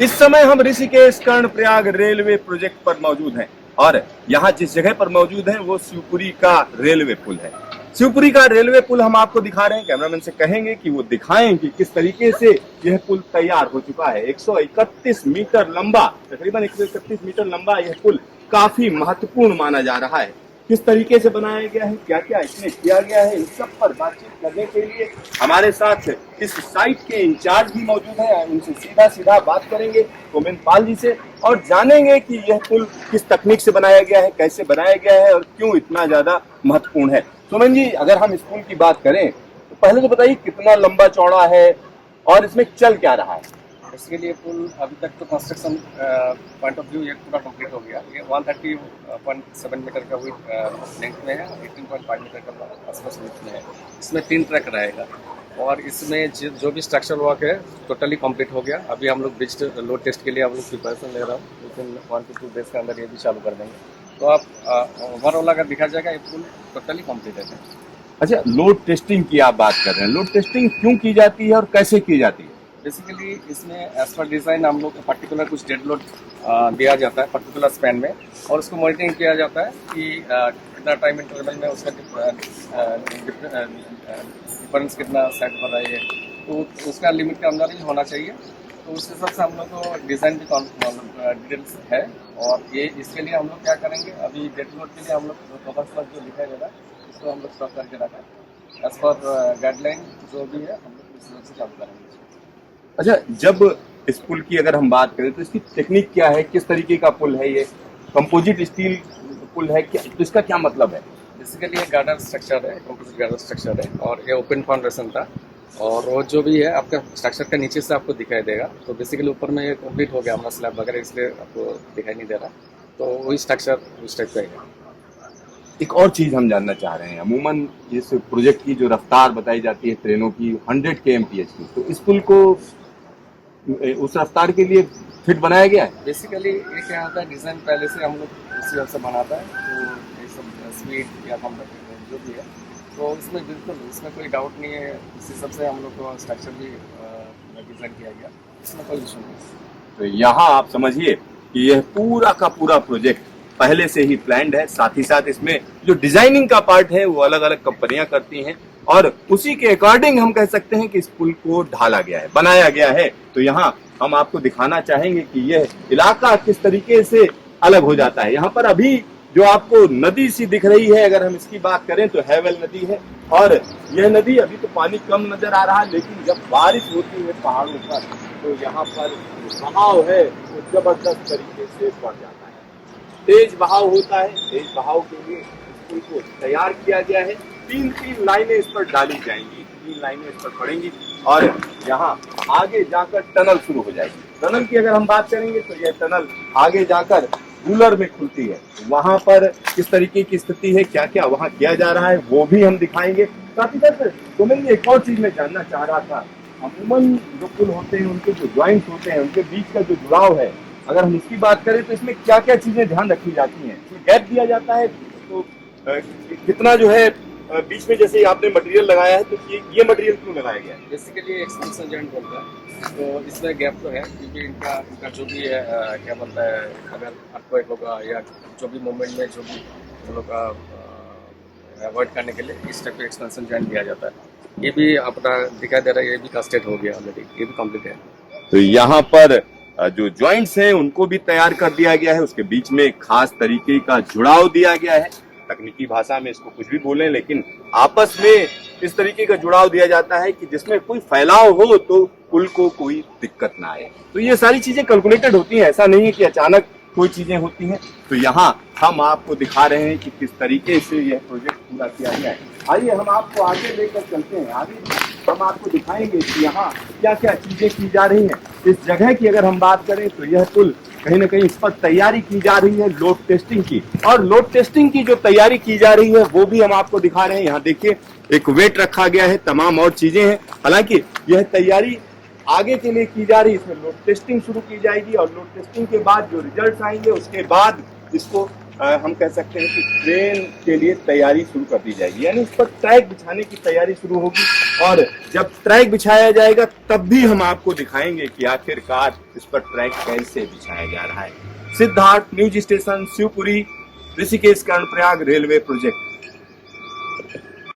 इस समय हम ऋषिकेश कर्णप्रयाग रेलवे प्रोजेक्ट पर मौजूद हैं और यहाँ जिस जगह पर मौजूद हैं वो शिवपुरी का रेलवे पुल है। शिवपुरी का रेलवे पुल हम आपको दिखा रहे हैं। कैमरामैन से कहेंगे कि वो दिखाएं कि किस तरीके से यह पुल तैयार हो चुका है। 131 मीटर लंबा, तकरीबन 131 मीटर लंबा यह पुल काफी महत्वपूर्ण माना जा रहा है। किस तरीके से बनाया गया है, क्या क्या इसमें किया गया है, इन सब पर बातचीत करने के लिए हमारे साथ इस साइट के इंचार्ज भी मौजूद हैं। उनसे सीधा बात करेंगे, गोविंद पाल जी से, और जानेंगे कि यह पुल किस तकनीक से बनाया गया है, कैसे बनाया गया है और क्यों इतना ज्यादा महत्वपूर्ण है। सोमेन जी, अगर हम इस पुल की बात करें तो पहले तो बताइए कितना लंबा चौड़ा है और इसमें चल क्या रहा है। इसके लिए पुल अभी तक तो कंस्ट्रक्शन पॉइंट ऑफ व्यू ये पूरा कंप्लीट हो गया। ये 130.7 मीटर का विड्थ लेंथ में है, 18.5 मीटर का आसपास विड्थ में है। इसमें 3 ट्रैक रहेगा और इसमें जो भी स्ट्रक्चर वर्क है टोटली कंप्लीट हो गया। अभी हम लोग बिच लोड टेस्ट के लिए हम लोग प्रिपरेशन ले रहा हूँ, लेकिन 1 to 2 डेज के अंदर ये भी चालू कर देंगे। तो आप ओवरऑल अगर देखा जाएगा ये पुल टोटली कंप्लीट है। अच्छा, लोड टेस्टिंग की आप बात कर रहे हैं, लोड टेस्टिंग क्यों की जाती है और कैसे की जाती है? बेसिकली इसमें एज पर डिज़ाइन हम लोग पर्टिकुलर कुछ डेड लोड दिया जाता है पर्टिकुलर स्पैन में, और उसको मॉनिटरिंग किया जाता है कि कितना टाइम इंटरवल में उसका डिफरेंस कितना सेट हो रहा है, तो उसका लिमिट के अंदर ही होना चाहिए। तो उस हिसाब से हम लोग को डिज़ाइन भी डिटेल्स है, और ये इसके लिए हम लोग क्या करेंगे, अभी डेड लोड के लिए हम लोग कवर जो लिखा जाएगा उसको हम लोग स्टॉक करके रखा है। एज पर गाइडलाइन जो भी है हम लोग इस तरह से चालू करेंगे। अच्छा, जब इस पुल की अगर हम बात करें तो इसकी टेक्निक क्या है, किस तरीके का पुल है? ये कंपोजिट स्टील पुल है क्या, तो इसका क्या मतलब है? बेसिकली ये गार्डर स्ट्रक्चर है, कंपोजिट गार्डर स्ट्रक्चर है, और ये ओपन फाउंडेशन था, और वो जो भी है आपका स्ट्रक्चर का नीचे से आपको दिखाई देगा। तो बेसिकली ऊपर में ये कंप्लीट हो गया हमारा स्लैब वगैरह, इसलिए आपको दिखाई नहीं दे रहा। तो वही स्ट्रक्चर उस टाइप का है। एक और चीज हम जानना चाह रहे हैं, अमूमन इस प्रोजेक्ट की जो रफ्तार बताई जाती है ट्रेनों की 100 kmph की, तो इस पुल को उस रफ्तार के लिए फिट बनाया गया है। बेसिकली ये क्या होता है, डिज़ाइन पहले से हम लोग उसी वजह से बनाता है, तो ये सब स्पीड या कंफर्ट जो भी है, तो इसमें बिल्कुल इसमें कोई डाउट नहीं है। इसी सबसे हम लोग को स्ट्रक्चर भी डिज़ाइन किया गया, इसमें कोई इशू नहीं। तो यहाँ आप समझिए कि यह पूरा का पूरा प्रोजेक्ट पहले से ही प्लान्ड है। साथ ही साथ इसमें जो डिजाइनिंग का पार्ट है वो अलग अलग कंपनियां करती हैं, और उसी के अकॉर्डिंग हम कह सकते हैं कि इस पुल को ढाला गया है, बनाया गया है। तो यहाँ हम आपको दिखाना चाहेंगे कि यह इलाका किस तरीके से अलग हो जाता है। यहाँ पर अभी जो आपको नदी सी दिख रही है, अगर हम इसकी बात करें तो हैवेल नदी है, और यह नदी अभी तो पानी कम नजर आ रहा है, लेकिन जब बारिश होती है पहाड़ों पर तो यहाँ पर बहाव है वो जबरदस्त तरीके से बढ़ जाता है। तेज बहाव होता है, तेज बहाव के लिए इस पुल को तैयार किया गया है। 3 लाइनें इस पर डाली जाएंगी, 3 लाइनें इस पर पड़ेंगी, और यहाँ आगे जाकर टनल शुरू हो जाएगी। टनल की अगर हम बात करेंगे तो यह टनल आगे जाकर कूलर में खुलती है। वहां पर किस तरीके की स्थिति है, क्या क्या वहां किया जा रहा है, वो भी हम दिखाएंगे। साथ ही साथ तो मैं एक और चीज मैं जानना चाह रहा था, अमूमन जो पुल होते हैं उनके जो ज्वाइंट्स होते हैं उनके बीच का जो जुड़ाव है, अगर हम इसकी बात करें तो इसमें क्या क्या चीजें ध्यान रखी जाती हैं? गैप दिया जाता है तो कितना जो है बीच में, जैसे आपने मटेरियल लगाया है तो ये मटेरियल क्यों लगाया गया है? बेसिकली एक्सपेंशन जॉइंट बोलता है, तो इसमें गैप तो है क्योंकि इनका जो भी है क्या बोलता है, अगर अर्थक्वेक होगा या जो भी मूवमेंट में जो भी हम लोग का अवॉइड करने के लिए इस टाइप का एक्सपेंशन जॉइंट दिया जाता है। ये भी अपना दिखाई दे रहा है, ये भी कास्टेड हो गया ऑलरेडी, ये भी कंप्लीट है। तो यहाँ पर जो जॉइंट्स हैं उनको भी तैयार कर दिया गया है, उसके बीच में खास तरीके का जुड़ाव दिया गया है। तकनीकी भाषा में इसको कुछ भी बोलें, लेकिन आपस में इस तरीके का जुड़ाव दिया जाता है कि जिसमें कोई फैलाव हो तो पुल को कोई दिक्कत ना आए। तो ये सारी चीजें कैलकुलेटेड होती हैं, ऐसा नहीं है कि अचानक कोई चीजें होती हैं। तो यहाँ हम आपको दिखा रहे हैं कि किस तरीके से यह प्रोजेक्ट पूरा किया गया है। आइए हम आपको आगे लेकर चलते हैं, आगे हम आपको दिखाएंगे कि यहाँ क्या क्या चीजें की जा रही हैं। इस जगह की अगर हम बात करें तो यह पुल कहीं ना कहीं इस पर तैयारी की जा रही है लोड टेस्टिंग की, और लोड टेस्टिंग की जो तैयारी की जा रही है वो भी हम आपको दिखा रहे हैं। यहाँ देखिए एक वेट रखा गया है, तमाम और चीजें हैं। हालांकि यह तैयारी आगे के लिए की जा रही है, इसमें लोड टेस्टिंग शुरू की जाएगी, और लोड टेस्टिंग के बाद जो रिजल्ट आएंगे उसके बाद इसको हम कह सकते हैं कि ट्रेन के लिए तैयारी शुरू कर दी जाएगी, यानी इस पर ट्रैक बिछाने की तैयारी शुरू होगी। और जब ट्रैक बिछाया जाएगा तब भी हम आपको दिखाएंगे कि आखिरकार इस पर ट्रैक कैसे बिछाया जा रहा है। Siddharth, news station, Shivpuri, Rishikesh Karnaprayag railway project.